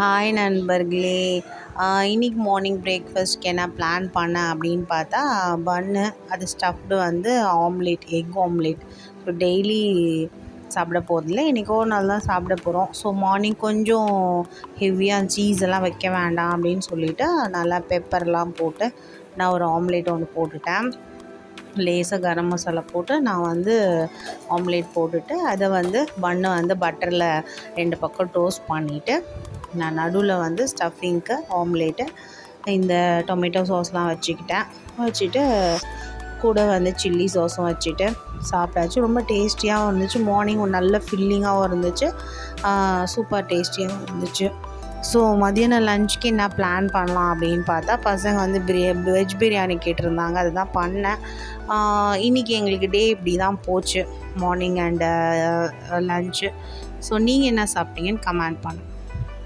Hi நண்பர்களே. இன்னைக்கு morning பிரேக்ஃபாஸ்ட்க்கு என்ன பிளான் பண்ணேன் அப்படின்னு பார்த்தா பன்னு, அது ஸ்டஃப்டு வந்து omelette, egg omelette. So daily சாப்பிட போகிறதில்ல, இன்றைக்கோ ஒரு நாள் தான் சாப்பிட போகிறோம். ஸோ மார்னிங் கொஞ்சம் ஹெவியாக சீஸ் எல்லாம் வைக்க வேண்டாம் அப்படின்னு சொல்லிவிட்டு நல்லா பெப்பர்லாம் போட்டு நான் ஒரு ஆம்லேட் ஒன்று போட்டுட்டேன். லேசாக கரம் மசாலா போட்டு நான் வந்து ஆம்லேட் போட்டுட்டு அதை வந்து பன்னை வந்து பட்டரில் 2 பக்கம் டோஸ்ட் பண்ணிவிட்டு நான் நடுவில் வந்து ஸ்டஃபிங்க்கு ஆம்லேட்டு இந்த டொமேட்டோ சாஸ்லாம் வச்சுட்டு கூட வந்து சில்லி சாஸும் வச்சுட்டு சாப்பிட்டாச்சு. ரொம்ப டேஸ்டியாகவும் இருந்துச்சு. மார்னிங் ஒரு நல்ல ஃபில்லிங்காகவும் இருந்துச்சு, சூப்பர் டேஸ்டியாகவும் இருந்துச்சு. ஸோ மதியானம் லஞ்சுக்கு என்ன பிளான் பண்ணலாம் அப்படின்னு பார்த்தா பசங்க வந்து வெஜ் பிரியாணி கேட்டிருந்தாங்க, அதுதான் பண்ணேன். இன்றைக்கி எங்களுக்கு டே இப்படி தான் போச்சு, மார்னிங் அண்டு லஞ்சு. ஸோ நீங்கள் என்ன சாப்பிட்டீங்கன்னு கமெண்ட் பண்ணுங்கள்.